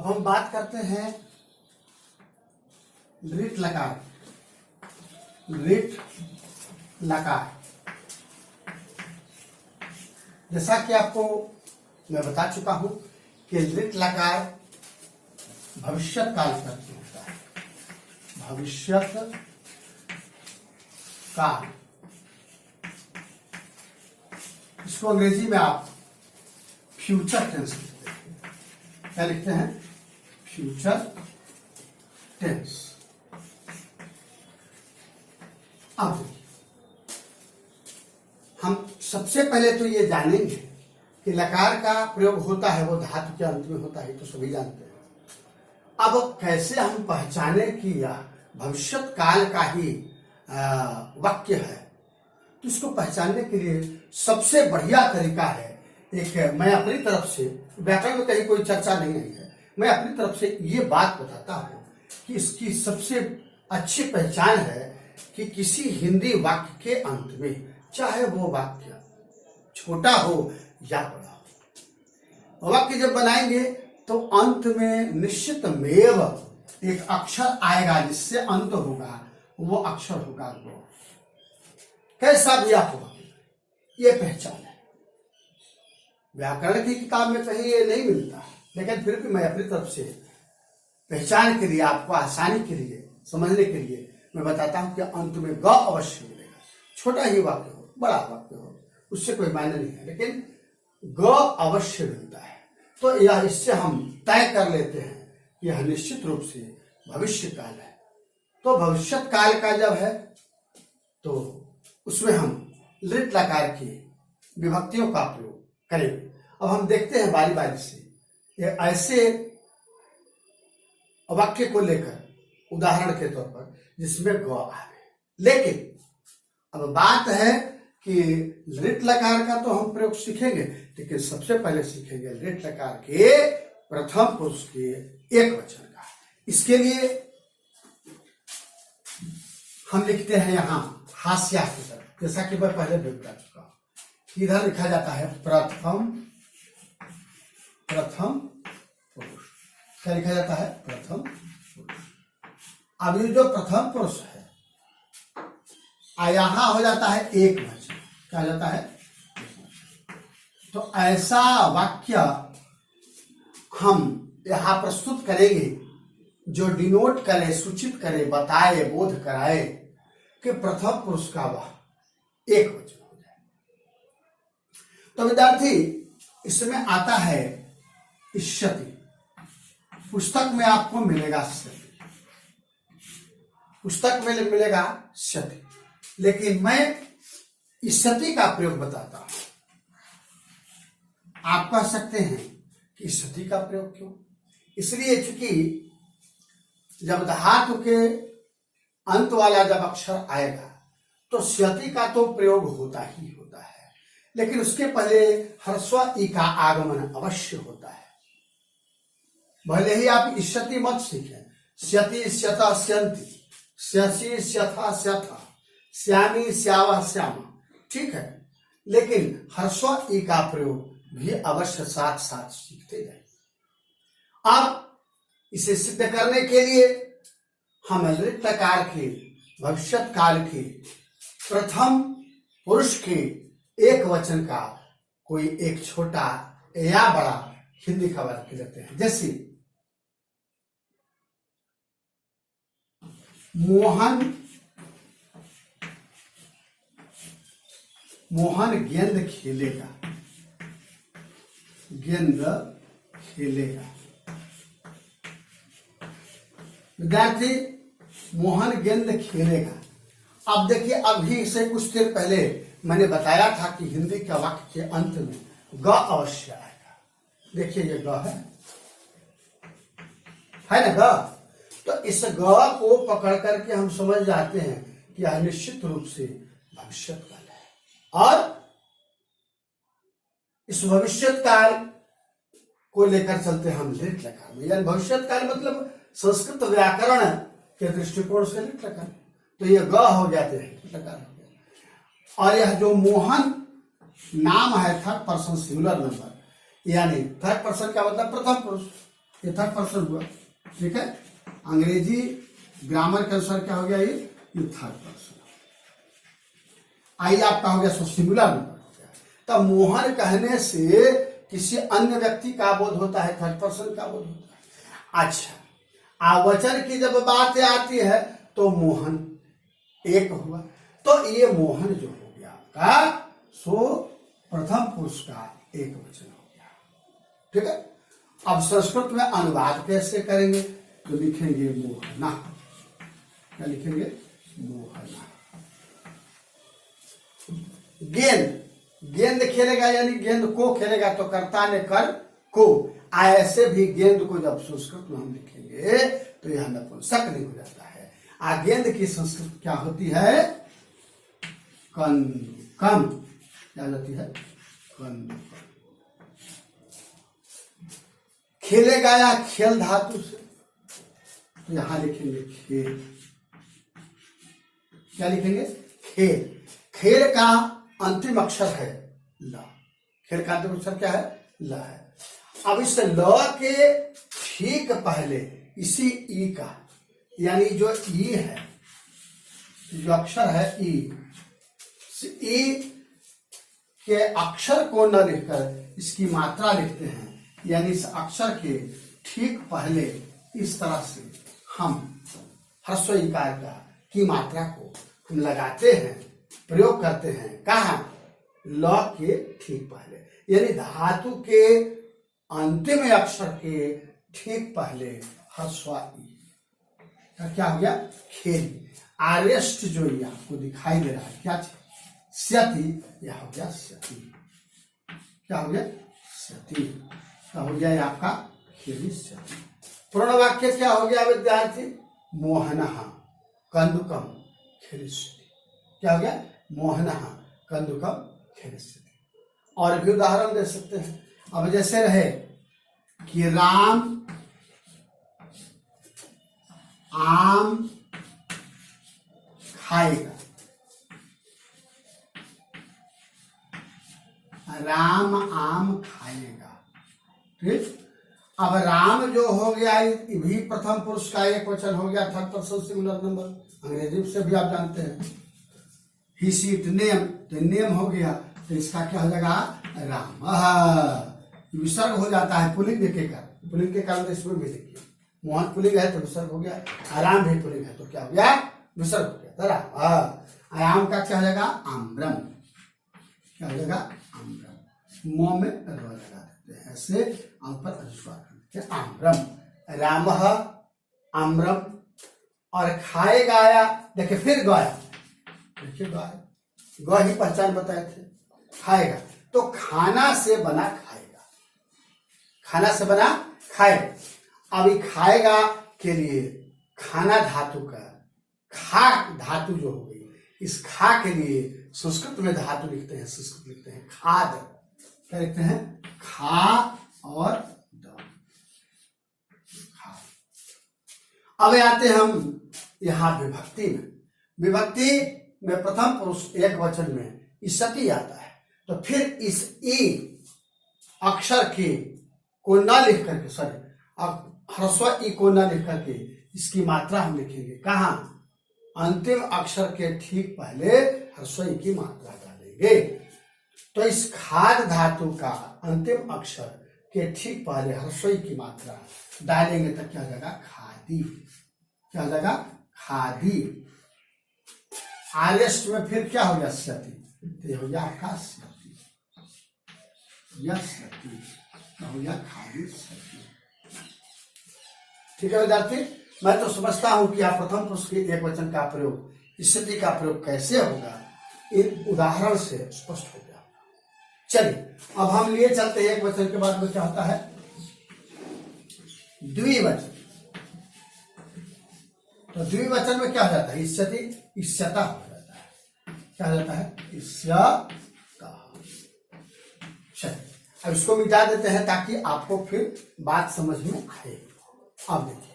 अब हम बात करते हैं लिट लकार। लिट लकार, जैसा कि आपको मैं बता चुका हूं कि लिट लकार भविष्यत काल का अर्थ होता है। भविष्यत काल, इसको अंग्रेजी में आप फ्यूचर टेंस लिखते हैं। क्या लिखते हैं? Future tense. अब हम सबसे पहले तो ये जानेंगे कि लकार का प्रयोग होता है वो धातु के अंत में होता है, तो सभी जानते हैं। अब कैसे हम पहचाने कि यह भविष्यत काल का ही वाक्य है, तो इसको पहचानने के लिए सबसे बढ़िया तरीका है, एक मैं अपनी तरफ से, व्याकरण में कहीं कोई चर्चा नहीं आई है, मैं अपनी तरफ से ये बात बताता हूं कि इसकी सबसे अच्छी पहचान है कि किसी हिंदी वाक्य के अंत में, चाहे वो वाक्य छोटा हो या बड़ा हो, वाक्य जब बनाएंगे तो अंत में निश्चितमेव एक अक्षर आएगा जिससे अंत होगा, वो अक्षर होगा वो। कैसा भी आप होगा, ये पहचान है। व्याकरण की किताब में कहीं ये नहीं मिलता, लेकिन फिर भी मैं अपनी तरफ से पहचान के लिए, आपको आसानी के लिए, समझने के लिए मैं बताता हूं कि अंत में ग अवश्य मिलेगा। छोटा ही वाक्य हो, बड़ा वाक्य हो, उससे कोई मायने नहीं है, लेकिन ग अवश्य मिलता है। तो यह, इससे हम तय कर लेते हैं कि यह निश्चित रूप से भविष्य काल है। तो भविष्यत काल का जब है तो उसमें हम लिट लकार की विभक्तियों का प्रयोग करेंगे। अब हम देखते हैं बारी बारी से ये ऐसे वाक्य को लेकर, उदाहरण के तौर पर जिसमें ग आवे। लेकिन अब बात है कि लिट लकार का तो हम प्रयोग सीखेंगे, लेकिन सबसे पहले सीखेंगे लिट लकार के प्रथम पुरुष के एक वचन का। इसके लिए हम लिखते हैं यहां हास्या की तरफ, जैसा कि मैं पहले भी बता चुका हूं। इधर लिखा जाता है प्रथम पुरुष। क्या लिखा जाता है? प्रथम पुरुष। अब ये जो प्रथम पुरुष है, यहां हो जाता है एक वचन। क्या हो जाता है? तो ऐसा वाक्य हम यहां प्रस्तुत करेंगे जो डिनोट करे, सूचित करे, बताए, बोध कराए कि प्रथम पुरुष का वह एक वचन हो जाए। तो विद्यार्थी, इसमें आता है इष्यति। पुस्तक में आपको मिलेगा सति, पुस्तक में मिलेगा सति, लेकिन मैं इष्यति का प्रयोग बताता हूं। आप कह सकते हैं कि इष्यति का प्रयोग क्यों? इसलिए चूंकि जब धातु के अंत वाला जब अक्षर आएगा तो स्यति का तो प्रयोग होता ही होता है, लेकिन उसके पहले ह्रस्व ई का आगमन अवश्य होता है। भले ही आप इष्यति मत सीखें, स्यति, स्यता, स्यन्ति, स्यसि, स्यथा, स्यथा, श्यामी, श्यावा, श्यामा, ठीक है, लेकिन ह्रस्व ई का प्रयोग भी अवश्य साथ साथ सीखते जाए। अब इसे सिद्ध करने के लिए हम लिट लकार के भविष्यत काल के प्रथम पुरुष के एक वचन का कोई एक छोटा या बड़ा हिंदी का वाक्य लेते हैं। जैसे मोहन गेंद खेलेगा। गेंद खेलेगा। विद्यार्थी, मोहन गेंद खेलेगा। अब देखिए, अभी से कुछ देर पहले मैंने बताया था कि हिंदी के वाक्य के अंत में ग अवश्य आएगा। देखिए, ये ग है ना ग। तो इस ग को पकड़ करके हम समझ जाते हैं कि यह निश्चित रूप से भविष्यत काल है। और इस भविष्यत काल को लेकर चलते हम लिट लकार में, यानी भविष्यत काल मतलब संस्कृत व्याकरण के दृष्टिकोण से लिट लकार। तो ये ग हो गया, तो लिट लकार हो गया। और यह जो मोहन नाम है थर्ड पर्सन सिंगुलर नंबर, यानी थर्ड पर्सन का मतलब प्रथम पुरुष, ये थर्ड पर्सन हुआ, ठीक है। अंग्रेजी ग्रामर के अनुसार क्या हो गया, ये थर्ड पर्सन। आई आपका हो गया सो सिंगुलर नंबर हो गया। तब मोहन कहने से किसी अन्य व्यक्ति का बोध होता है, थर्ड पर्सन का बोध होता है। अच्छा, आवचन की जब बात आती है तो मोहन एक हुआ, तो ये मोहन जो हो गया आपका सो प्रथम पुरुष का एक वचन हो गया, ठीक है। अब संस्कृत में अनुवाद कैसे करेंगे, तो लिखेंगे मोहना। क्या लिखेंगे, मोहना। गेंद, गेंद खेलेगा यानी गेंद को खेलेगा, तो कर्ता ने कर को, ऐसे भी गेंद को जब संस्कृत में हम लिखेंगे तो यह नपुंसक नहीं हो जाता है। गेंद की संस्कृत क्या होती है, कंदुकम। क्या होती है, कंदुकम। खेलेगा या खेल धातु से, तो यहां लिखेंगे खेल। क्या लिखेंगे, खेल। खेल का अंतिम अक्षर है ल। खेल का अंतिम अक्षर क्या है, ल है। अब इस ल के ठीक पहले इसी ई का, यानी जो ई है, जो अक्षर है ई के अक्षर को न लिखकर इसकी मात्रा लिखते हैं, यानी इस अक्षर के ठीक पहले इस तरह से हम ह्रस्व इकार का की मात्रा को हम लगाते हैं, प्रयोग करते हैं। कहाँ, ल के ठीक पहले, यानी धातु के अंतिम अक्षर के ठीक पहले ह्रस्व ई। क्या हो गया, खेल। आर्यस्ट जो ये आपको दिखाई दे रहा है, क्या स्यति, यह हो गया स्यति। क्या हो गया, स्यति। क्या हो गया, आपका खेली स्यति। पूर्ण वाक्य क्या हो गया विद्यार्थी, मोहनः कंदुकम खेलिष्यति। क्या हो गया, मोहनः कंदुकम खेलिष्यति। और भी उदाहरण दे सकते हैं। अब जैसे रहे कि राम आम खाएगा, राम आम खाएगा, ठीक। अब राम जो हो गया ये भी प्रथम पुरुष का एक वचन हो गया, थर्ड पर्सन सिंगुलर नंबर। अंग्रेजी से भी आप जानते हैं, ही सी इट नेम, तो नेम हो गया, तो इसका क्या हो जाएगा, राम। विसर्ग हो जाता है पुल्लिंग के कारण, पुल्लिंग के कारण इसमें भी देखिए, मोहन पुल्लिंग है तो विसर्ग हो गया, आराम भी पुल्लिंग है तो क्या हो गया, विसर्ग हो गया। आराम का क्या हो जाएगा, आम्रम। क्या हो जाएगा, आम्रम। मुंह में र लगा देते हैं ऐसे, पर अनुस्वार करते हैं, आम्रम। रामः आम्रम। और खाएगा या, देखिए फिर गाया, देखिए गाय, ग ही पहचान बताए थे। खाएगा तो खाना से बना खाएगा, खाना से बना खाएगा। अभी खाएगा के लिए खाना धातु का खा धातु जो हो गई, इस खा के लिए संस्कृत में धातु लिखते हैं, संस्कृत लिखते हैं खाद। क्या लिखते हैं, खा और द, खा। अब आते हम यहां विभक्ति में। विभक्ति में प्रथम पुरुष एक वचन में इसती आता है, तो फिर इस ई अक्षर के को न लिख करके, सॉरी अब ह्रस्व ई को न लिख करके इसकी मात्रा हम लिखेंगे कहाँ, अंतिम अक्षर के ठीक पहले ह्रस्व ई की मात्रा डालेंगे। तो इस खाद धातु का अंतिम अक्षर के ठीक पहले ह्रस्व ई की मात्रा डालेंगे तब क्या हो जाएगा, खादी। क्या हो जाएगा, खादी। आर्यस्ट में फिर क्या हो गया, सती। तो हो गया आपका सती, यह सती हो गया, खादी सती। ठीक है विद्यार्थी, मैं तो समझता हूं कि आप प्रथम पुरुष के एक वचन का प्रयोग, स्थिति का प्रयोग कैसे होगा, इन उदाहरण से स्पष्ट हो गया। चलिए अब हम लिए चलते हैं एक वचन के बाद में क्या होता है, द्विवचन। तो द्विवचन में क्या हो जाता है, इष्यति इष्यता हो जाता है। क्या हो जाता है, इष्यता। चलिए अब इसको मिटा देते हैं ताकि आपको फिर बात समझ में आए। अब देखिए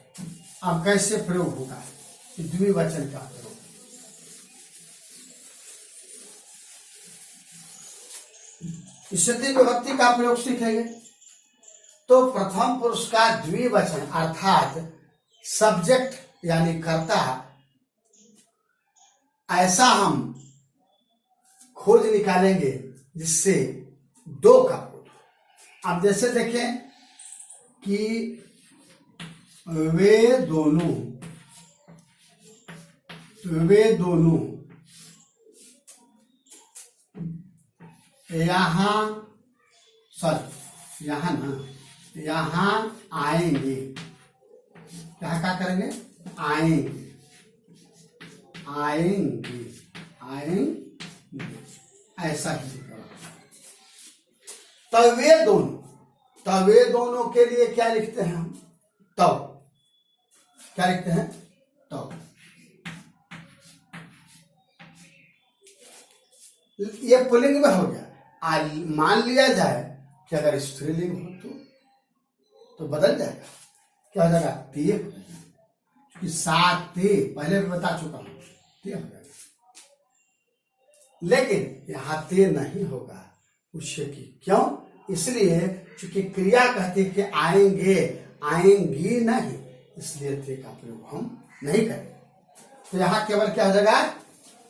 अब कैसे प्रयोग होगा द्विवचन का प्रयोग। स्थिति विभक्ति का प्रयोग सीखेंगे। तो प्रथम पुरुष का द्विवचन अर्थात सब्जेक्ट यानी कर्ता ऐसा हम खोज निकालेंगे जिससे दो का बोध हो। अब जैसे देखें कि वे दोनों यहाँ आएंगे। क्या करेंगे? आएंगे ऐसा ही करो। तब वे दोनों के लिए क्या लिखते हैं हम? तब क्या लिखते हैं? तब। ये पुल्लिंग में हो गया। मान लिया जाए कि अगर स्त्रीलिंग हो तो बदल जाएगा। क्या हो जाएगा? ते हो जाएगा। कि सात ते पहले भी बता चुका हूं, ते हो जाएगा। लेकिन यहां ते नहीं होगा। पूछिए कि क्यों? इसलिए चूंकि क्रिया कहती है कि आएंगी नहीं, इसलिए ते का प्रयोग हम नहीं करेंगे। तो यहां केवल क्या हो जाएगा?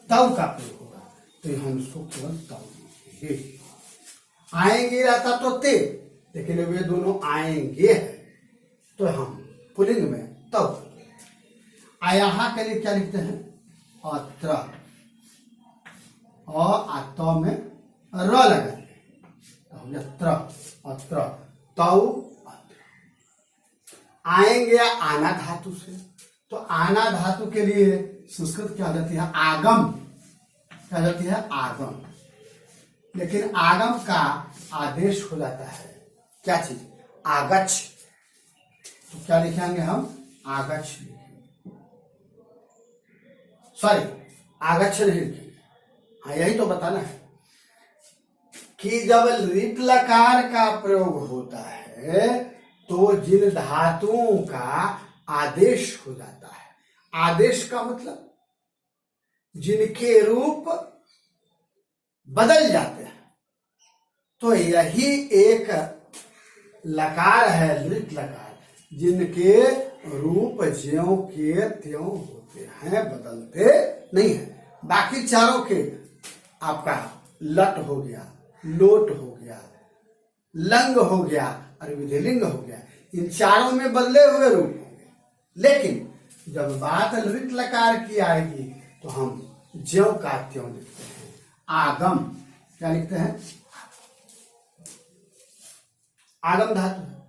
तव का प्रयोग होगा। तो हम इसको केवल तव लिखेंगे। आएंगे रहता तो ते, लेकिन वे दोनों आएंगे है तो हम पुल्लिंग में तव। यहाँ के लिए क्या लिखते हैं? अत्र। और में र लगाते हैं। अत्र तव अत्र। आएंगे आना धातु से, तो आना धातु के लिए संस्कृत क्या हो जाती है? आगम। क्या हो जाती है? आगम। लेकिन आगम का आदेश हो जाता है क्या चीज? आगच्छ। तो क्या लिखेंगे हम? आगच्छ लिखेंगे। सॉरी, आगच्छ नहीं लिखेंगे। हाँ, यही तो बताना है कि जब लिट लकार का प्रयोग होता है तो जिन धातुओं का आदेश हो जाता है। आदेश का मतलब जिनके रूप बदल जाते हैं। तो यही एक लकार है, लिट लकार, जिनके रूप ज्यों के त्यों होते हैं, बदलते नहीं है। बाकी चारों के आपका लट हो गया, लोट हो गया, लंग हो गया और विधिलिंग हो गया। इन चारों में बदले हुए रूप होंगे। लेकिन जब बात लिट लकार की आएगी तो हम ज्यों का त्यों लिखते हैं। आगम क्या लिखते हैं? आगम धातु है।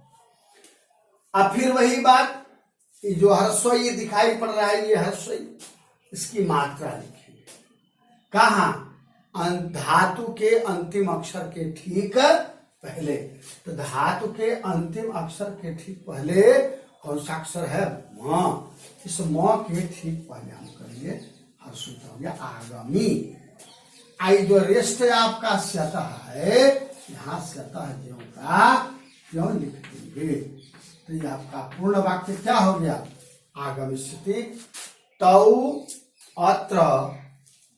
अब फिर वही बात, जो हर्षोई दिखाई पड़ रहा है, ये हर्षोई, इसकी मात्रा लिखेंगे। कहाँ? धातु के अंतिम अक्षर के ठीक पहले। तो धातु के अंतिम अक्षर के ठीक पहले कौन सा अक्षर है? म। इस म के ठीक पहले हम करेंगे हर्षोई हो गया आगामी। आई जो रेस्ट आपका सतह है, यहां सतह ज्यों का त्यों लिख देंगे। तो ये आपका पूर्ण वाक्य क्या हो गया? आगमिष्यति तौ अत्र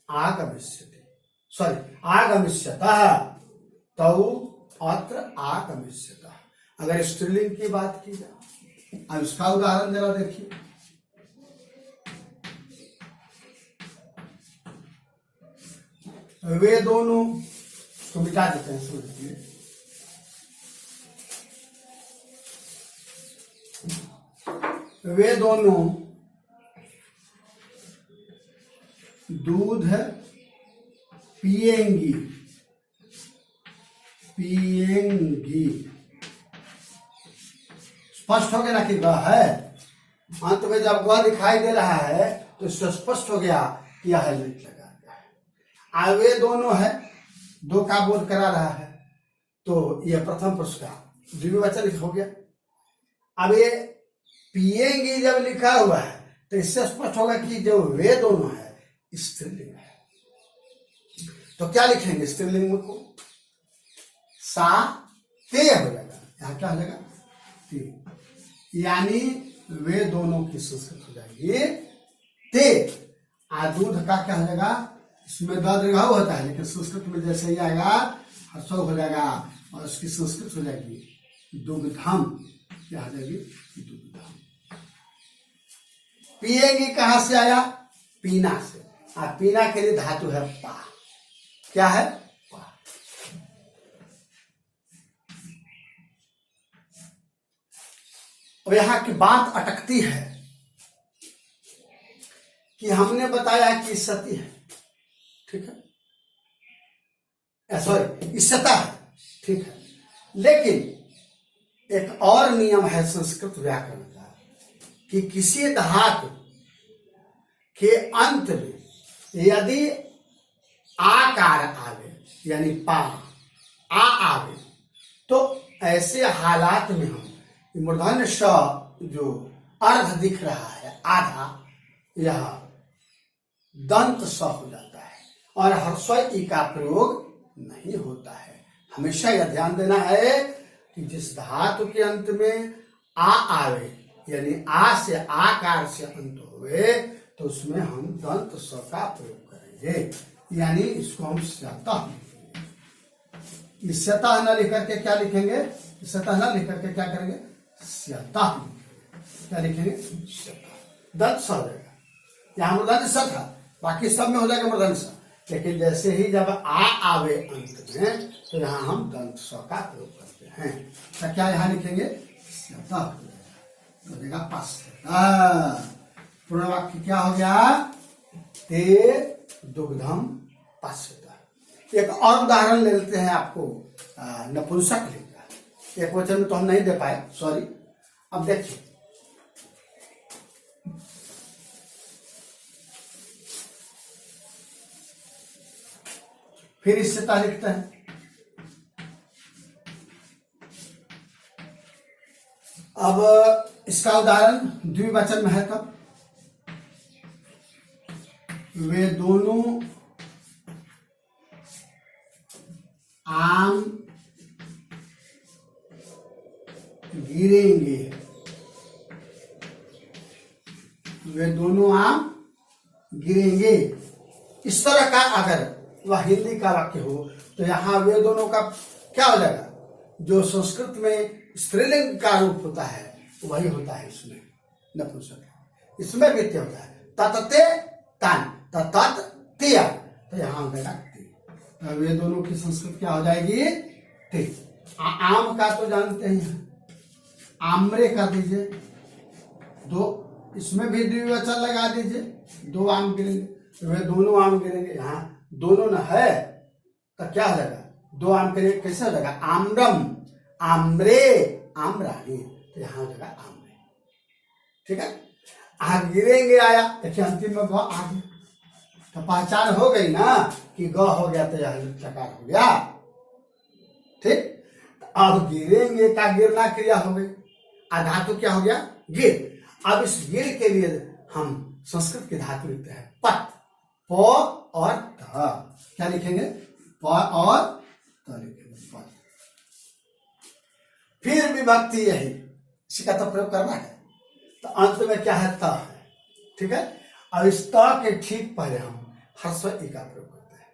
आगमिष्यति। सॉरी, आगमिष्यतः तौ अत्र आगमिष्यतः। अगर स्त्रीलिंग की बात की जाए, अब इसका उदाहरण जरा देखिए। वे दोनों तो मिटा देते हैं, समझिए। वे दोनों दूध पिएंगी। स्पष्ट हो गया ना कि वह है। अंत में जब वह दिखाई दे रहा है तो इससे स्पष्ट हो गया कि यह लिट लगा गया है। वे दोनों है, दो का बोध करा रहा है, तो यह प्रथम पुरुष का द्विवचन हो गया। अब ये पिएंगी जब लिखा हुआ है तो इससे स्पष्ट होगा कि जो वे दोनों है स्त्रीलिंग है। तो क्या लिखेंगे स्त्रीलिंग को? सा ते हो जाएगा। यहां क्या हो जाएगा? ते। यानी वे दोनों की संस्कृत हो जाएगी ते। दूध का क्या हो जाएगा? इसमें दीर्घाव होता है, लेकिन संस्कृत में जैसे ही आएगा हर्षो हो जाएगा और उसकी संस्कृत हो जाएगी दुग्धम, क्या आ जाएगी? दुग्धम। पिएंगे कहां से आया? पीना से। पीना के लिए धातु है पा। क्या है? पा। और यहां की बात अटकती है कि हमने बताया कि सती है, ठीक है, सॉरी इष्टता है, ठीक है, लेकिन एक और नियम है संस्कृत व्याकरण का कि किसी धातु के अंत में यदि आकार आवे, यानी पा आवे, तो ऐसे हालात में हम मूर्धन्य स जो अर्ध दिख रहा है आधा, यह दंत स हो जाता है और ह्रस्व ई का प्रयोग नहीं होता है। हमेशा यह ध्यान देना है कि जिस धातु के अंत में आ आवे, यानी आ से आकार से अंत हुए, तो उसमें हम दंत स का प्रयोग करेंगे, यानी इसको हम स्यतः लिखेंगे। स्यतः न लिख करके क्या लिखेंगे? स्यतः न लिख करके क्या करेंगे? स्यतः। क्या लिखेंगे? स्यतः। दंत स हो जाएगा। यहाँ मूर्धन्य स था, बाकी सब में हो जाएगा मूर्धन्य स, लेकिन जैसे ही जब आ आवे अंत में, तो यहाँ हम दंत स का प्रयोग करते हैं। तो क्या यहाँ लिखेंगे? स्यतः हो जाएगा पश्यतः। पूर्ण वाक्य क्या हो गया? ते दुग्धम पश्यतः। एक और उदाहरण ले लेते हैं आपको नपुंसक लिंग का। एक वचन में तो हम नहीं दे पाए, सॉरी। अब देखिए, फिर इससे लिखते हैं। अब इसका उदाहरण द्विवचन में है, तब वे दोनों आम गिरेंगे। वे दोनों आम गिरेंगे। इस तरह का अगर वह हिंदी का वाक्य हो, तो यहां वे दोनों का क्या हो जाएगा? जो संस्कृत में स्त्रीलिंग का रूप होता है वही होता है इसमें नपुंसक। इसमें भी ते होता है ततते तान, तत तिया, तो यहां हो जाएगा ते। वे दोनों की संस्कृत क्या हो जाएगी? ते। आम का तो जानते हैं, आम्रे कर दीजिए, दो, इसमें भी द्विवचन लगा दीजिए, दो आम गिरेंगे। वे दोनों आम गिरेंगे, यहाँ दोनों न है तो क्या हो जाएगा? दो आम गिरेंगे, कैसे हो जाएगा? आम्रम, आम्रे, आम्राणी, तो यहाँ हो जाएगा आम्रे। ठीक है, गिरेंगे आया, देखिए अंतिम में ग आ गया, तो पहचान हो गई ना कि ग हो गया तो यह लकार हो गया। ठीक, अब गिरेंगे का गिरना क्रिया हो गई, धातु क्या हो गया? गिर। अब इस गिर के लिए हम संस्कृत की धातु लिखते हैं पत, प और त। क्या लिखेंगे? प और त लिखेंगे, पत। फिर विभक्ति यही, इसी का तो प्रयोग करना है, तो अंत में क्या है? त है। ठीक है, अब इस त के ठीक पहले हम ह्रस्व ई का प्रयोग करते हैं।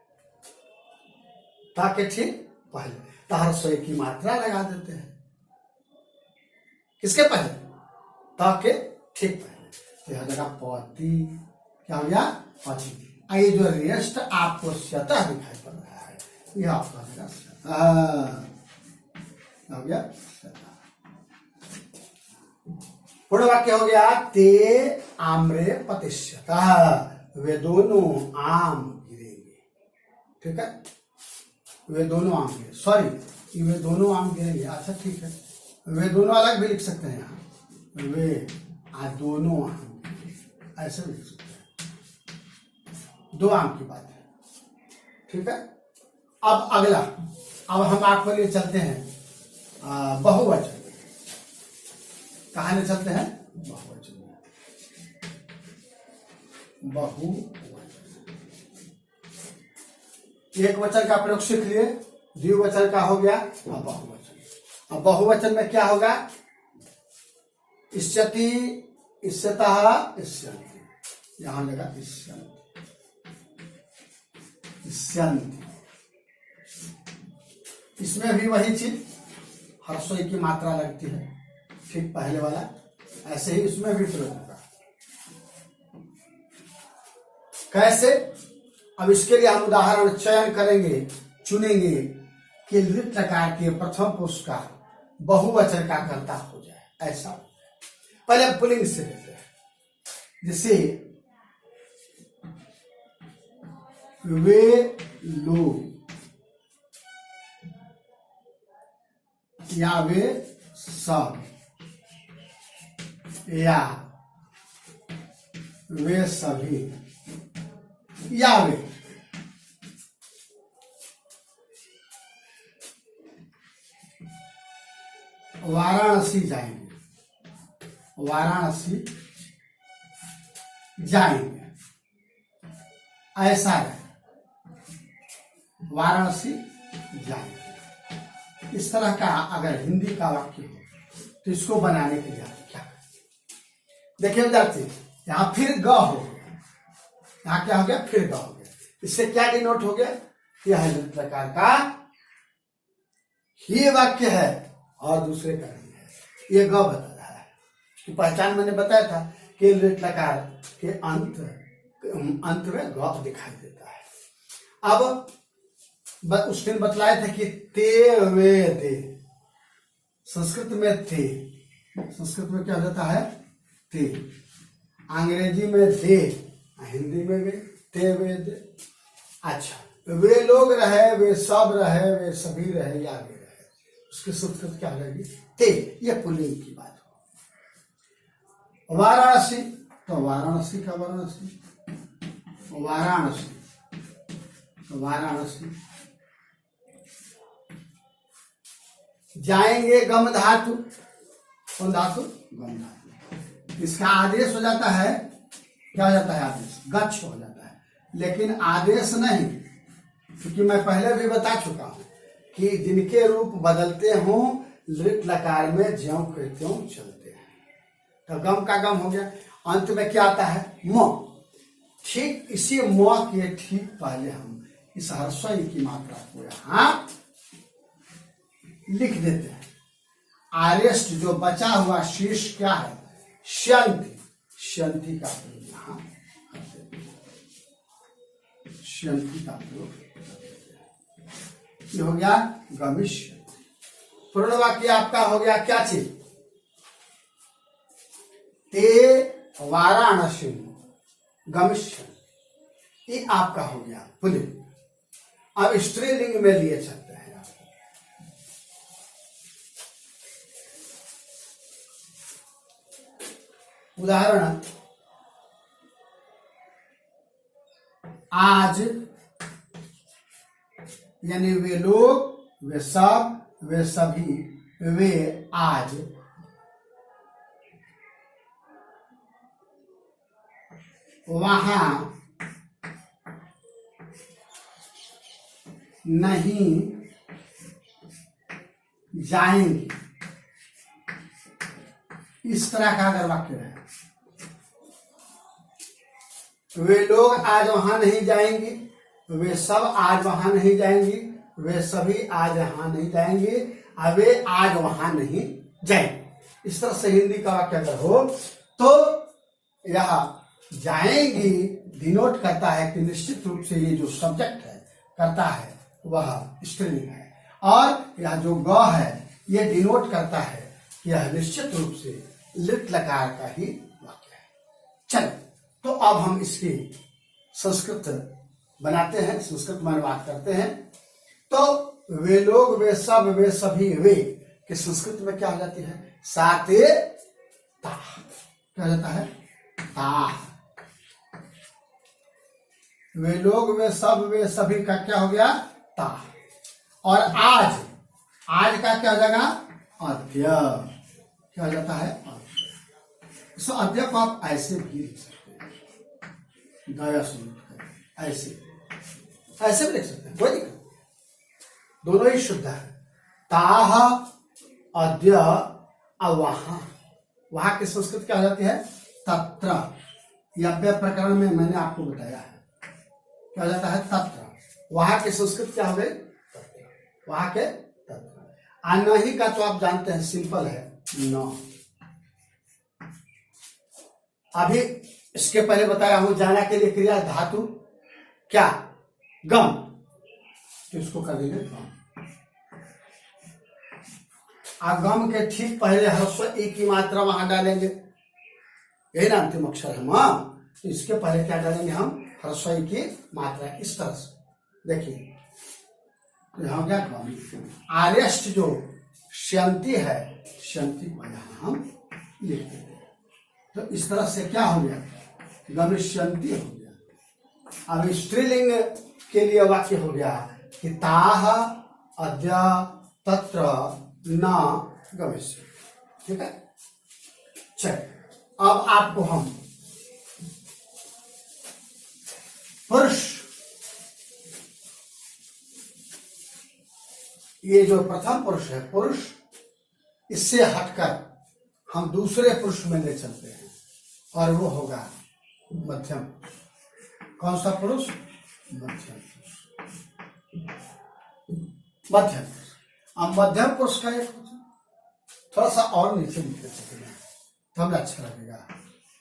त के ठीक पहले तो ह्रस्व की मात्रा लगा देते हैं। किसके पहले? त के ठीक पहले, तो यह जगह पति, क्या हो गया? पति। ये जो रेस्ट आपको स्वतः दिखाई पड़ रहा है, यह आपका जगह हो गया स्वतः। पूर्ण वाक्य हो गया ते आम्रे पतिष्यतः, वे दोनों आम गिरेंगे। ठीक है, वे दोनों आम गिरेंगे, सॉरी वे दोनों आम गिरेंगे। अच्छा ठीक है, वे दोनों अलग भी लिख सकते हैं यहाँ, वे दोनों आम, ऐसे भी लिख सकते हैं, दो आम की बात है। ठीक है, अब अगला, अब हम आपके लिए चलते हैं बहुवचन। कहां ले चलते हैं? बहुवचन में। बहुवचन, एक वचन का प्रयोग सीख लिए, द्विवचन का हो गया, अब बहुवचन। अब बहुवचन में क्या होगा? इष्यति, इष्यतः, इष्यन्ति, यहां लगा इष्यन्ति, इष्यन्ति। इसमें भी वही चीज, हर्षों की मात्रा लगती है, ठीक पहले वाला, ऐसे ही इसमें भी प्रयोग होगा। कैसे? अब इसके लिए हम उदाहरण चयन करेंगे, चुनेंगे कि लृट लकार के प्रथम पुरुष का बहुवचन का कर्ता हो जाए, ऐसा। पहले पुल्लिंग से लेते हैं, जैसे वे लोग या वे सब या वे सभी या वे वाराणसी जाएंगे, वाराणसी जाएंगे, ऐसा है, वाराणसी जाएंगे। इस तरह का अगर हिंदी का वाक्य हो तो इसको बनाने के लिए क्या करें? देखिए विद्यार्थी, यहां फिर ग हो गया, यहां क्या हो गया? फिर ग हो गया। इससे क्या डिनोट हो गया? यह लृट लकार का ही वाक्य है और दूसरे का नहीं है। ये ग बता रहा है कि पहचान मैंने बताया था कि लृट लकार के अंत में ग दिखाई देता है। अब उस दिन बतलाए थे कि ते वे दे, संस्कृत में थे, संस्कृत में क्या हो जाता है? ते। अंग्रेजी में दे, हिंदी में भी ते वे दे। अच्छा, वे लोग रहे, वे सब रहे, वे सभी रहे या वे रहे, उसकी संस्कृत क्या रहेगी? ते। यह पुल्लिंग की बात हो। वाराणसी, तो वाराणसी का वाराणसी, वाराणसी, वाराणसी जाएंगे, गम धातु, कौन धातु? गम धातु। इसका आदेश हो जाता है, क्या हो जाता है? आदेश, गच्छ हो जाता है, लेकिन आदेश नहीं, क्योंकि मैं पहले भी बता चुका हूं कि जिनके रूप बदलते हों लृट लकार में ज्यों के त्यों चलते हैं। तो गम का गम हो गया, अंत में क्या आता है? म। ठीक इसी म के ठीक पहले हम इस हर्षई की मात्रा को यहां लिख देते हैं। आरेस्ट जो बचा हुआ शेष क्या है? श्यंति, श्यंति का प्रयोग यहां करते हैं, श्यंति का प्रयोग करते हैं। ये हो गया गमिष्य। पूर्ण वाक्य आपका हो गया क्या चीज? ते वाराणसी गमिष्य, ये आपका हो गया पुल्लिंग। अब स्त्रीलिंग में लिए चलते हैं आप। उदाहरण, आज, यानी वे लोग, वे सब, वे सभी, वे आज वहां नहीं जाएंगे। इस तरह का अगर वाक्य है, वे लोग आज वहां नहीं जाएंगे, वे सब आज वहां नहीं जाएंगी, वे सभी आज वहां नहीं जाएंगे, वे आज वहां नहीं जाएंगे। इस तरह से हिंदी का वाक्य अगर हो तो यह जाएंगी डिनोट करता है कि निश्चित रूप से ये जो सब्जेक्ट है करता है वह स्त्रीलिंग है, और यह जो ग है ये डिनोट करता है कि यह निश्चित रूप से लृट लकार का ही वाक्य है। चलो, तो अब हम इसकी संस्कृत बनाते हैं, संस्कृत में अनुवाद करते हैं। तो वे लोग, वे सब, वे सभी, वे कि संस्कृत में क्या हो जाती है? साते ता, क्या हो जाता है? ता। वे लोग, वे सब, वे सभी का क्या हो गया? ता। और आज, आज का क्या हो जाएगा? अद्य, क्या हो जाता है? सो अद्य को आप ऐसे भी लिख सकते हैं, दया सुन, ऐसे ऐसे भी लिख सकते हैं, कोई दिक्कत, दोनों ही शुद्ध है। ताह, अद्य, वहां, वहां की संस्कृत क्या हो जाती है? तत्र। यव्य प्रकरण में मैंने आपको बताया है क्या हो जाता है? तत्र। वहां की संस्कृत क्या हो गई? तत्र। वहां के तत्र। नहीं का तो आप जानते हैं सिंपल है न। अभी इसके पहले बताया हूं जाना के लिए क्रिया धातु क्या गम, तो इसको कर देंगे गम। गम के ठीक पहले ह्रस्व ई की मात्रा वहां डालेंगे, यही ना अंतिम अक्षर है मां, तो इसके पहले क्या डालेंगे हम ह्रस्व ई की मात्रा, इस तरह से देखिए। तो यहां क्या गम आर्यष्ट जो श्यंती है, श्यंती को यहां हम लिख देंगे। तो इस तरह से क्या हो गया गमिष्यंती हो गया। अब स्त्रीलिंग के लिए वाक्य हो गया कि ताह अद्य तत्र न गमिष्य। ठीक है, चल अब आपको हम पुरुष, ये जो प्रथम पुरुष है पुरुष, इससे हटकर हम दूसरे पुरुष में ले चलते हैं और वो होगा मध्यम। कौन सा पुरुष? मध्यम पुरुष। मध्यम पुरुष। अब मध्यम पुरुष का एक थोड़ा सा और नीचे लिख सकते हैं तो हमें अच्छा लगेगा।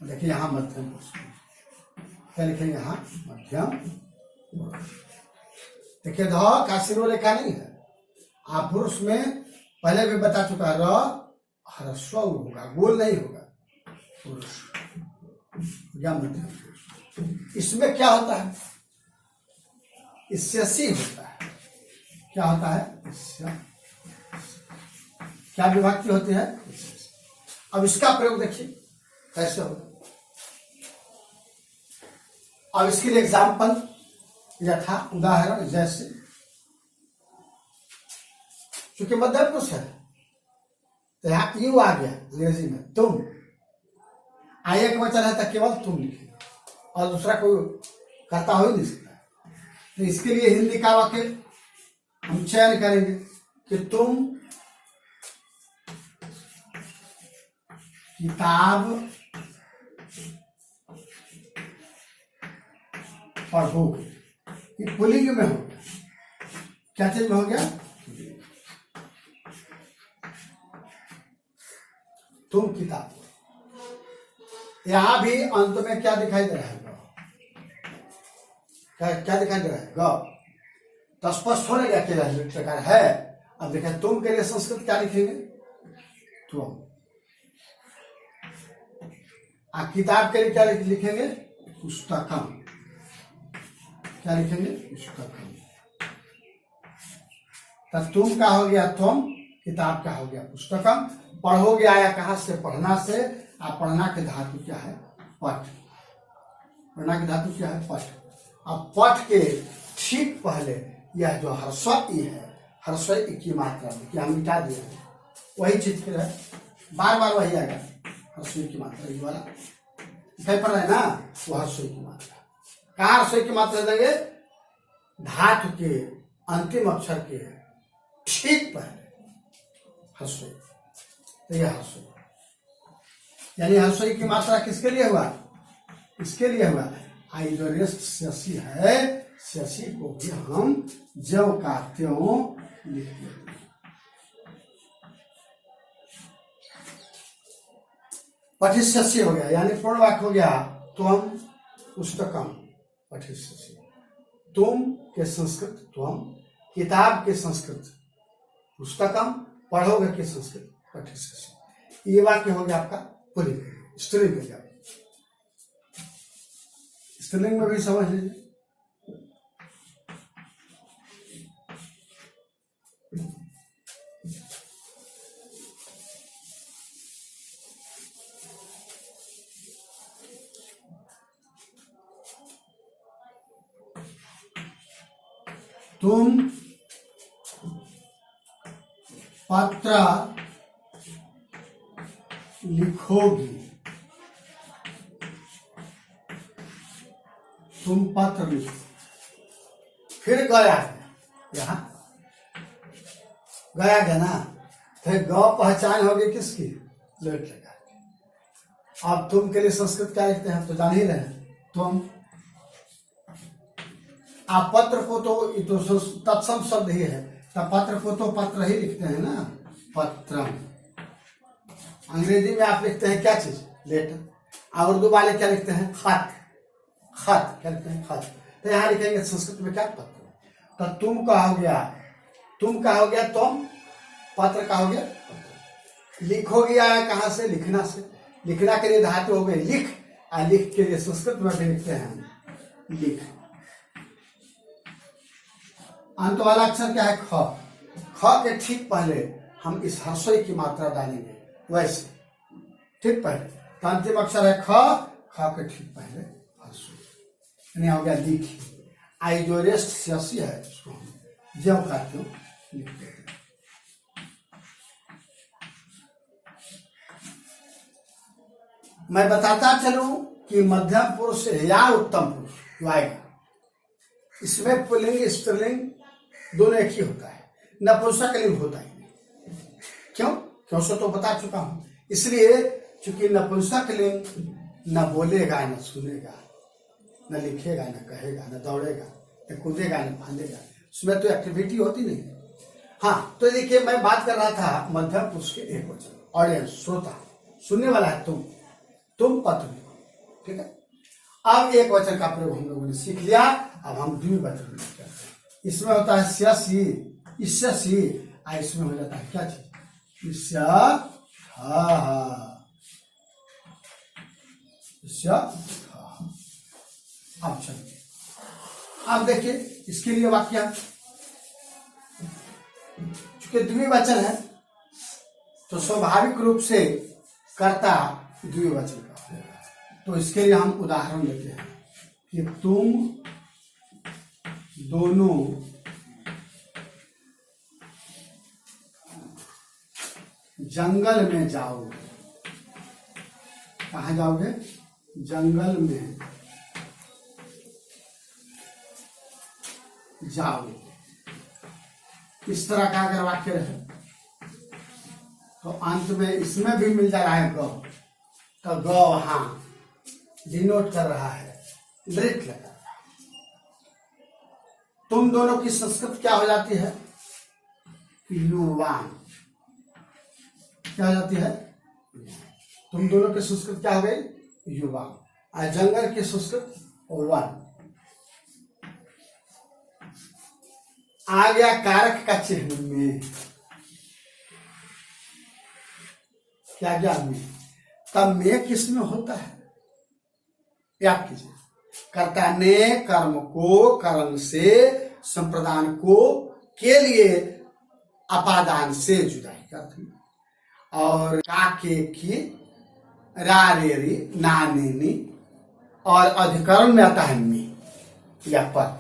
देखिए यहाँ मध्यम पुरुष, क्या लिखेंगे यहाँ मध्यम पुरुष। देखिए ध का सिरो रेखा नहीं है। आप पुरुष में पहले भी बता चुका है र ह्रस्व होगा, गोल नहीं होगा। पुरुष या मध्यम पुरुष। इसमें क्या होता है? इससे सी होता है। क्या होता है? इससे क्या विभक्ति होती है? अब इसका प्रयोग देखिए कैसे होगा। अब इसके लिए एग्जाम्पल यथा उदाहरण, जैसे क्योंकि मध्यम पुरुष है तो यहां यू आ गया अंग्रेजी में तुम, आय एक वचन है तो केवल तुम लिखेंगे और दूसरा कोई करता हो ही नहीं सकता। तो इसके लिए हिंदी का वाक्य हम चयन करेंगे कि तुम किताब पढ़ोगे। ये पुल्लिंग में हो गया। क्या चीज में हो गया? तुम किताब। यहां भी अंत में क्या दिखाई दे रहा है? क्या दिखाई दे रहा है? ग। तो स्पष्ट होने का क्या प्रकार है। अब देखिए तुम के लिए संस्कृत क्या लिखेंगे? तुम। किताब के लिए क्या लिखेंगे? पुस्तकम। क्या लिखेंगे? पुस्तकम। तो तुम का हो गया तुम, किताब का हो गया पुस्तकम। पढ़ोगे आया कहां से? पढ़ना से। आप पढ़ना के धातु क्या है? पठ। पढ़ना की धातु क्या है? पठ। अब पठ के ठीक पहले यह जो ह्रस्व ई है, ह्रस्व ई की मात्रा में क्या हम मिटा दिए हैं, वही चीज फिर है, बार बार वही आएगा। ह्रस्व ई की मात्रा ये वाला दिखाई पड़ रहा है ना, वो ह्रस्व ई की मात्रा। कहाँ ह्रस्व ई की मात्रा देंगे? धातु के अंतिम अक्षर के ठीक पहले ह्रस्व ई। तो यह ह्रस्व यानी ह्रस्व ई की मात्रा किसके लिए हुआ? इसके लिए हुआ। आई जो रेस्ट शशि है, शशि को भी हम ज्यों का त्यों लिख देते हैं। पठित शशि हो गया, यानी पूर्ण वाक्य हो गया त्वम पुस्तकम पठित शशि। तुम के संस्कृत त्वम, किताब के संस्कृत पुस्तकम, पढ़ोगे के संस्कृत पठित शशि। ये वाक्य हो गया आपका पुल्लिंग, स्त्रीलिंग हो गया। स्त्रीलिंग में भी समझ लीजिए। तुम पत्र लिखोगी। तुम पत्र लिखो। फिर गया यहां गया ना, फिर ग पहचान होगी किसकी? लेट लगा। अब तुम के लिए संस्कृत क्या लिखते हैं तो जान ही रहे तुम। आप पत्र को तो तत्सम शब्द ही है, तो पत्र को तो पत्र ही लिखते हैं ना, पत्रम। अंग्रेजी में आप लिखते हैं क्या चीज, लेटर। और उर्दू वाले क्या लिखते हैं, खत। खत क्या लिखते हैं, खत। तो यहाँ लिखेंगे संस्कृत में क्या, पत्र। तो तुम का हो गया, तुम का हो गया तुम, पत्र का हो गया पत्र। लिखो गया है कहाँ से, लिखना से। लिखना के लिए धातु हो गई लिख, और लिख के लिए संस्कृत में भी लिखते हैं लिख। अंत वाला अक्षर क्या है, ख। ख के ठीक पहले हम इस हर्षई की मात्रा डालेंगे, वैसे ठीक पहले। तो अंतिम अक्षर है ख, ख के ठीक पहले हर्षई, यानी हो गया लिख। आई जो रेस्ट सियासी है उसको हम ज्यों का त्यों लिख देते हैं। मैं बताता चलूं कि मध्यम पुरुष या उत्तम पुरुष जो आएगा, इसमें पुल्लिंग स्त्रीलिंग दोनों एक ही होता है, नपुंसकलिंग होता ही नहीं। क्यों, क्यों से तो बता चुका हूं। इसलिए चूंकि नपुंसकलिंग न बोलेगा, न सुनेगा, न लिखेगा, न कहेगा, न दौड़ेगा, न कूदेगा, न फांदेगा, उसमें तो एक्टिविटी होती नहीं। हाँ, तो देखिए मैं बात कर रहा था मध्यम पुरुष के एक वचन, ऑडियंस, श्रोता, सुनने वाला है तुम पत्र लिखो, ठीक है। अब एक वचन का प्रयोग हम लोगों ने सीख लिया, अब हम द्विवचन में करते हैं। इसमें होता है स्यसी, इससी, इसमें हो जाता है क्या चीज, इसया अब चलिए, अब देखिए इसके लिए वाक्य, चूंकि द्विवचन है तो स्वाभाविक रूप से कर्ता द्विवचन का होगा। तो इसके लिए हम उदाहरण लेते हैं कि तुम दोनों जंगल में जाओगे। कहाँ जाओगे, जंगल में जाओगे। इस तरह का अगर वाक्य रहे तो अंत में इसमें भी मिल जा रहा है गौ, तो गौ वहां डिनोट कर रहा है, नृत्य लगा रहा है। तुम दोनों की संस्कृत क्या हो जाती है, युवान। क्या हो जाती है, तुम दोनों की संस्कृत क्या हो गई, युवा। और जंगल की संस्कृत वन। आ गया कारक का चिन्ह में, क्या गया में, तब में किस में होता है, याद कीजिए। कर्ता ने कर्म को कर्म से, संप्रदान को के लिए अपादान से जुदाई कर दी, और काके की रारेरी नानेनी, और अधिकरण में आता है मी या पद।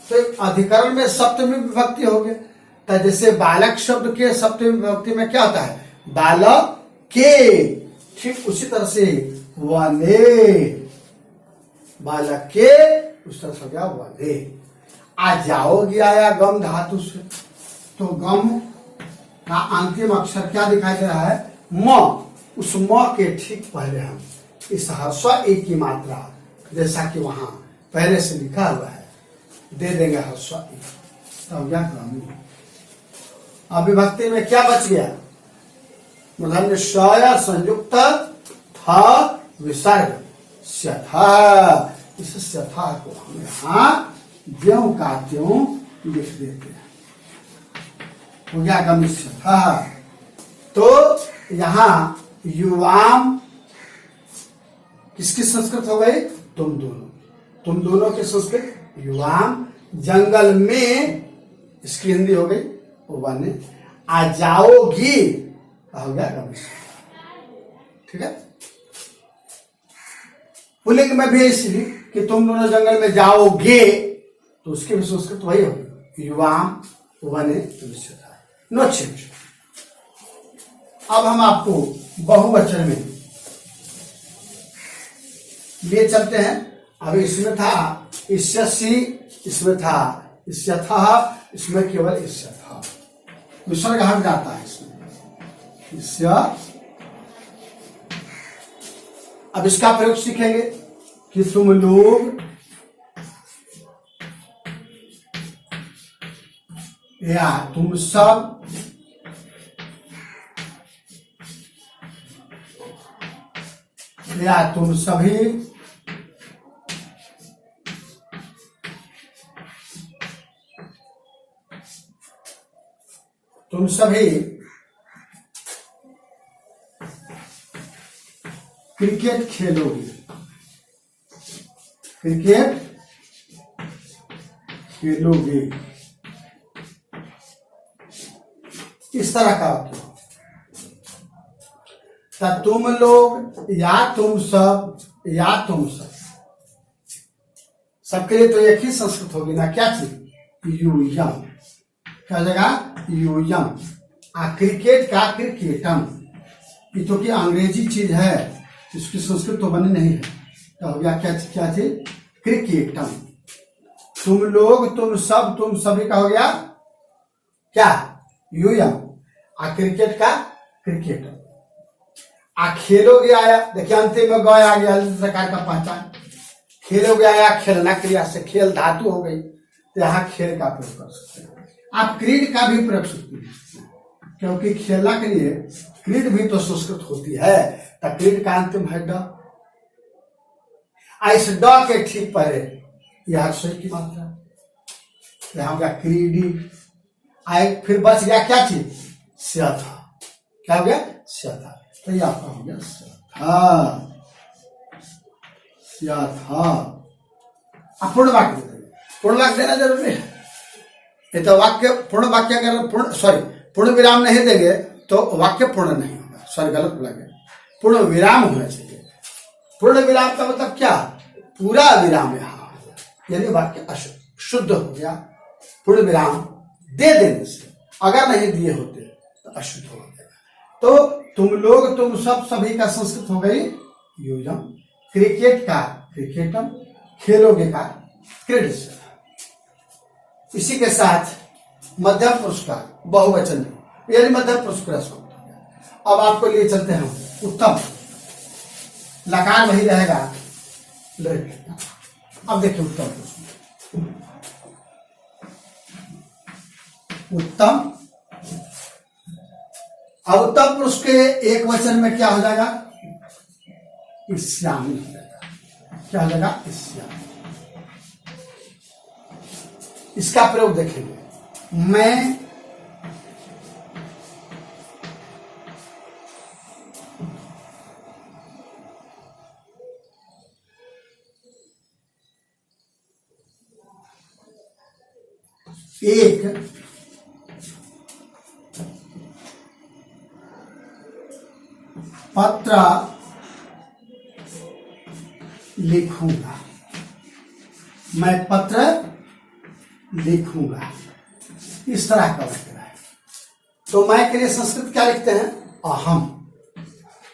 तो अधिकरण में सप्तमी विभक्ति हो गया। तो जैसे बालक शब्द के सप्तमी विभक्ति में क्या होता है, बालक के, ठीक उसी तरह से वने, बालक के उस तरह से गया वने। आ जाओगे आया गम धातु से, तो गम का अंतिम अक्षर क्या दिखाई दे रहा है, म। उस म के ठीक पहले हम इस हर्ष एक की मात्रा, जैसा कि वहां पहले से लिखा हुआ है, दे देंगे हर्ष एक, तब क्या ग्रामीण। अब विभक्ति में क्या बच गया, मूर्धन्य श संयुक्त था विसर्ग स्यथा। इस स्यथा को हम यहाँ ज्यों का त्यों लिख देते हैं, हो गया गमिष्यथा। तो यहाँ युवाम किसकी संस्कृत हो गई, तुम दोनों की संस्कृत युवाम। जंगल में इसकी हिंदी हो गई वन। आ जाओगी हो गया गमिष्यथा, ठीक है। पुल्लिंग में भी इसलिए कि तुम दोनों जंगल में जाओगे, तो उसकी भी संस्कृत वही होगी, युवाम वने गमिष्यथा, नो चेंज। अब हम आपको बहुवचन में लिए चलते हैं। अब इसमें था इष्यसि, इसमें था इष्यथः, इसमें केवल इष्यथा, विसर्ग हट जाता है इसमें इष्य। अब इसका प्रयोग सीखेंगे कि तुम लोग या तुम सब या तुम सभी क्रिकेट खेलोगे, क्रिकेट खेलोगे, इस तरह का वाक्य। तुम लोग या तुम सब या तुम सब, सबके लिए तो एक ही संस्कृत होगी ना, क्या चीज, यूयम, क्या हो जाएगा, यूयम। क्रिकेट का क्रिकेटम, ये तो क्या अंग्रेजी चीज है, इसकी संस्कृत तो बनी नहीं है, तो हो गया क्या क्या चीज, क्रिकेटम। तुम लोग तुम सब तुम सभी का हो गया क्या, यूयम। क्रिकेट का क्रिकेटम। खेलोगे आया, देखिए अंतिम में गया आ गया, प्रकार का पहचान। खेलोगे आया खेलना क्रिया से, खेल धातु हो गई, तो यहाँ खेल का प्रयोग कर सकते हैं। आप क्रीड का भी प्रयोग सकते हैं, क्योंकि खेलना के लिए क्रीड भी तो संस्कृत होती है, तो क्रीड का अंतिम है ड। इस ड के ठीक पहले यह हर्षय की मात्रा, यहाँ गया क्रीडी। आए फिर बच गया क्या चीज, स्यथा, क्या हो गया, स्यथा। तो यह आपका हो गया स्यथा, स्यथा। पूर्ण वाक्य देंगे, पूर्ण वाक्य देना जरूरी है। ये तो वाक्य पूर्ण वाक्य अगर पूर्ण विराम नहीं देंगे तो वाक्य पूर्ण नहीं होगा, गलत बोला गया, पूर्ण विराम होना चाहिए। पूर्ण विराम का मतलब क्या, पूरा विराम यहाँ, यानी वाक्य शुद्ध हो गया पूर्ण विराम दे देने से। अगर नहीं दिए होते तो अशुद्ध हो गया। तो तुम लोग तुम सब सभी का संस्कृत हो गई यूयम, क्रिकेट का क्रिकेटम, खेलोगे का क्रीडस्य। इसी के साथ मध्यम पुरुष का बहुवचन, यानी मध्यम पुरुष का शब्द। अब आपको लिए चलते हैं उत्तम, लकार वही रहेगा। अब देखिए उत्तम पुरुष, उत्तम। अब उत्तम पुरुष के एक वचन में क्या हो जाएगा, ईर्ष्यामी हो जाएगा। क्या हो जाएगा, ईर्ष्यामी। इसका प्रयोग देखेंगे, मैं एक पत्र लिखूंगा, मैं पत्र लिखूंगा, इस तरह का वाक्य है। तो मैं के लिए संस्कृत क्या लिखते हैं, अहम,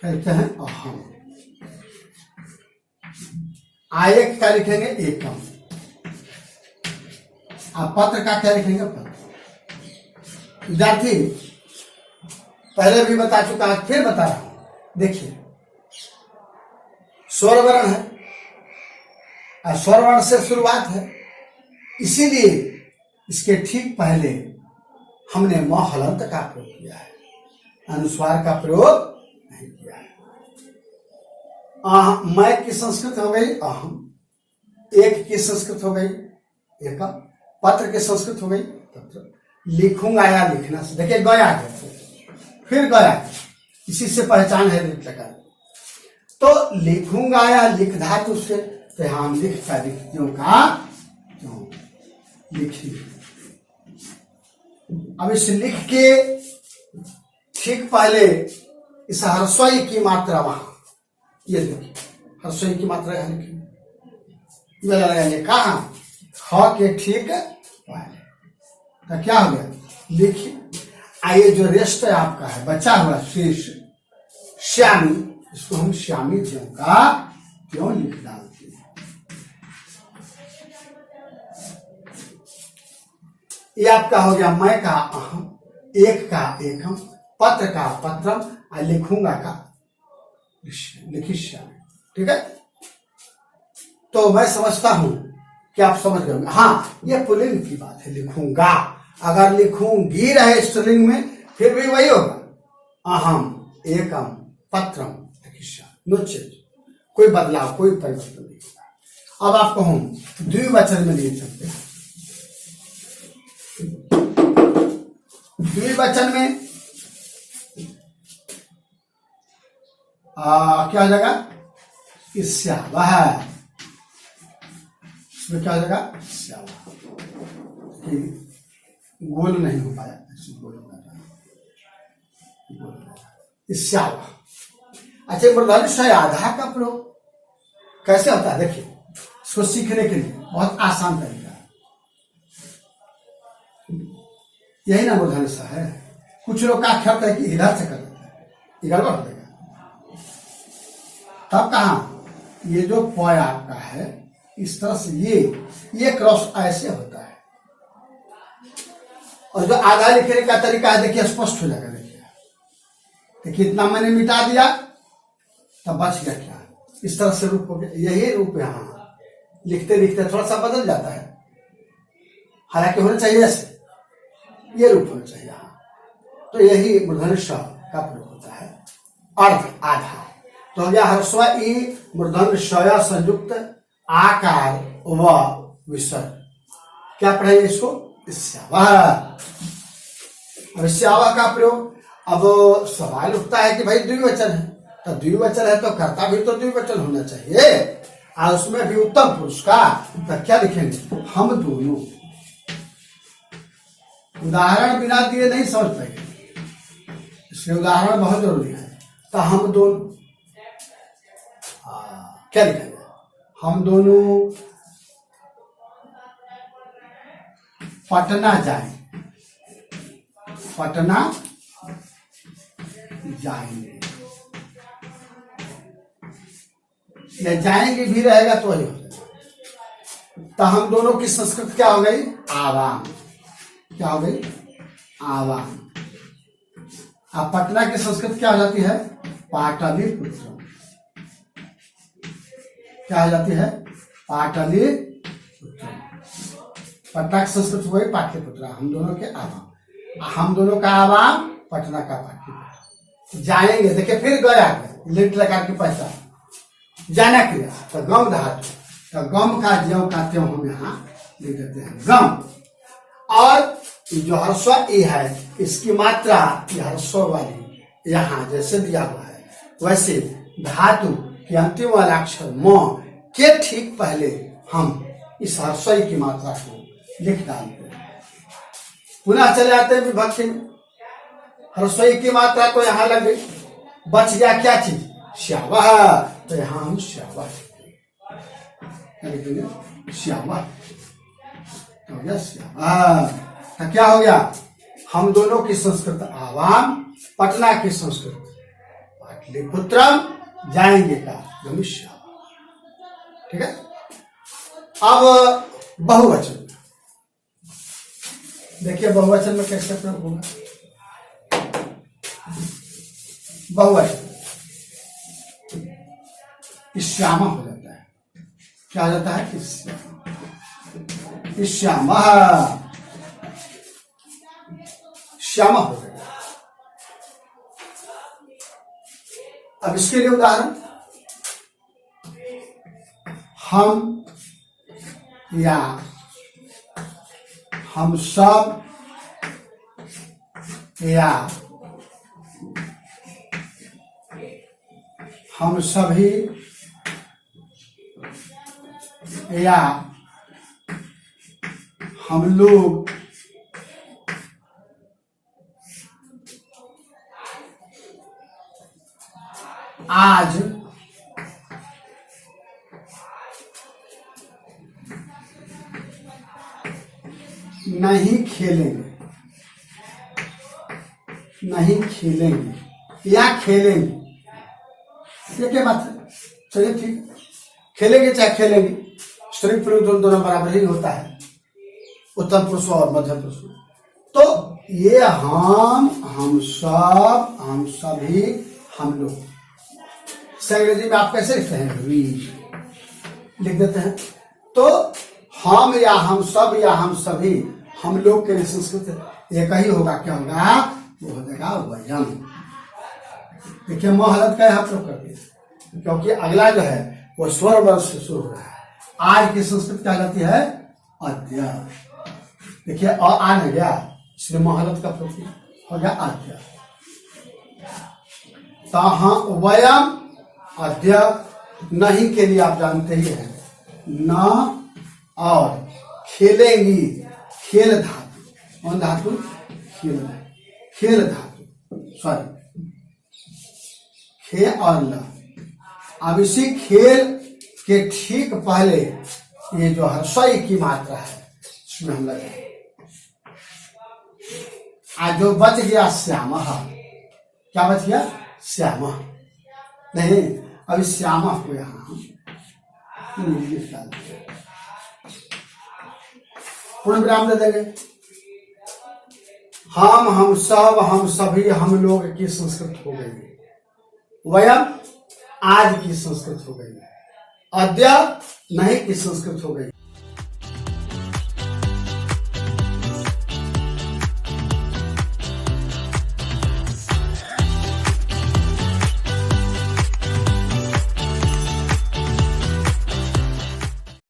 क्या लिखते हैं, अहम। आयक क्या लिखेंगे, एकम। आप पत्र का क्या लिखेंगे, पत्र। विद्यार्थी पहले भी बता चुका है, फिर बता रहा हूं। देखिए स्वर वर्ण है, स्वर वर्ण से शुरुआत है, इसीलिए इसके ठीक पहले हमने म हलंत का प्रयोग किया है, अनुस्वार का प्रयोग नहीं किया है। मैं की संस्कृत हो गई अहम, एक की संस्कृत हो गई एकम, पत्र की संस्कृत हो गई पत्र। लिखूंगा या लिखना से, देखिए गया फिर गया, इसी से पहचान है लिख लगा। तो लिखूंगा या लिख धातु से, तो हम लिख का लिखतियों का क्यों लिखी। अब इस लिख के ठीक पहले इस हर्षय की मात्रा वहां, ये देखिए हर्षय की मात्रा यहां लिखी, ये लगाएंगे कहा, ख के ठीक पहले, तो क्या हो गया, लिखिए। आइए जो रेस्ट आपका है बचा हुआ शेष श्यामी, इसको हम श्यामी ज्यों का क्यों लिख डालते हैं। ये आपका हो गया मैं का अहम, एक का एकम, पत्र का पत्रम, और लिखूंगा का लिखिष्यामी। ठीक है, तो मैं समझता हूं कि आप समझ गए। हाँ, ये पुल्लिंग की बात है, लिखूंगा। अगर लिखूंगी रहे स्त्रीलिंग में फिर भी वही होगा, अहम एकम पत्रम लिखिष्यामि, नो चेंज, कोई बदलाव, कोई परिवर्तन नहीं होगा। अब आपको हम द्विवचन में लिए चलते हैं। द्विवचन में क्या हो जाएगा, स्यावः, इसमें क्या हो जाएगा, स्यावः, गोल नहीं हो पाया, ऐसे गोल हो जाएगा, स्यावः। अच्छा, मूर्धन्य ष आधा का प्रयोग कैसे होता है, देखिए इसको सीखने के लिए बहुत आसान तरीका है, यही ना मूर्धन्य ष है। कुछ लोग का ख्याल है कि इधर से कर देते हैं, गड़बड़ हो जाएगा। तब कहा ये जो पॉय आपका है इस तरह से ये क्रॉस ऐसे होता है, और जो आधा लिखने का तरीका है देखिए स्पष्ट हो जाएगा। देखिए इतना मैंने मिटा दिया तब बच गया क्या, इस तरह से रूप हो गया, यही रूप है। हाँ, लिखते लिखते थोड़ा सा बदल जाता है, हालांकि होना चाहिए ऐसे, ये रूप होना चाहिए। हाँ, तो यही मूर्धन्य ष का प्रयोग होता है। अर्ध आधा तो हो गया ह्रस्व ई मूर्धन्य ष संयुक्त आकार व विसर्ग। क्या पढ़ेंगे इसको, स्यावः। अब स्यावः का प्रयोग, अब सवाल उठता है कि भाई द्विवचन है, तो द्विवचन है तो कर्ता भी तो द्विवचन होना चाहिए, और उसमें भी उत्तम पुरुष का, तो क्या लिखेंगे, हम दोनों। उदाहरण बिना दिए नहीं समझ पाएंगे, इसलिए उदाहरण बहुत जरूरी है। तो हम दोनों क्या लिखेंगे, हम दोनों पटना जाएं, पटना जाएंगे, या जाएंगे भी रहेगा तो वही हो जाएगा। तो हम दोनों की संस्कृत क्या हो गई, आवाम। क्या हो गई, आवाम। अब पटना की संस्कृत क्या हो जाती है, पाटलिपुत्र। क्या हो जाती है, पाटलिपुत्र। पटना की संस्कृत हो गई पाटलिपुत्र, हम दोनों के आवाम, हम दोनों का आवाम, पटना का पाटलिपुत्र। जाएंगे, देखिए फिर गया, लिट लगा के पैसा जाना क्रिया, तो गम धातु, तो गम का ज्यों का त्यों हम यहाँ लिख देते हैं गम। और जो ह्रस्व ई है इसकी मात्रा ह्रस्व वाली यहाँ जैसे दिया हुआ है, वैसे धातु के अंतिम वाला अक्षर म के ठीक पहले हम इस ह्रस्व ई की मात्रा को लिख डालते हैं। पुनः चले आते हैं विभक्ति में, ह्रस्व ई की मात्रा तो यहाँ लग गई, बच गया क्या चीज, श्यावः, तो यहाँ हम श्यावः लिखेंगे, श्यावः हो गया श्यावः। तो क्या हो गया, हम दोनों की संस्कृत आवाम, पटना की संस्कृत पाटलिपुत्रम, जाएंगे का गमिष्यामि। ठीक है। अब बहुवचन देखिए, बहुवचन में कैसे प्रयोग होगा, बहुवचन श्यामा हो जाता है, क्या हो जाता है, श्यामा, श्यामा हो जाएगा। अब इसके लिए उदाहरण, हम या हम सब या हम सभी या हम लोग, आज नहीं खेलेंगे, नहीं खेलेंगे या खेलेंगे, ये क्या बात है, चलिए ठीक, खेलेंगे चाहे खेलेंगे, स्त्री पुरुष दोनों बराबर ही होता है, उत्तम पुरुष और मध्यम पुरुष। तो ये हम सब, हम सभी, हम लोग, अंग्रेजी में आप कैसे लिखते हैं, वी लिख देते हैं। तो हम या हम सब या हम सभी, हम लोग के लिए संस्कृत एक ही होगा, क्या होगा, वो हो जाएगा वयम। देखिए म हलत का यहाँ प्रयोग कर दिया, क्योंकि अगला जो है वो स्वर वर्ग से शुरू हो रहा है। आज की संस्कृत क्या कहती है, अद्य। देखिए आ न गया, इसलिए म हलत का प्रयोग हो गया अद्य। वयम अद्य, नहीं के लिए आप जानते ही हैं, न और खेलेंगी, खेल धातु, कौन धातु, खेल, खेल धातु, सॉरी खे और ल। अब इसी खेल के ठीक पहले ये जो हर्षई की मात्रा है इसमें हम लगे, आज जो बच गया श्याम, क्या बच गया, श्याम नहीं, अभी श्यामा को यहां हम इंग्लिश डाल देंगे, पूर्ण विराम दे देंगे। हम सब, हम सभी, हम लोग की संस्कृत हो गई। वयम आज की संस्कृत हो गई, अद्य नहीं की संस्कृत हो गई।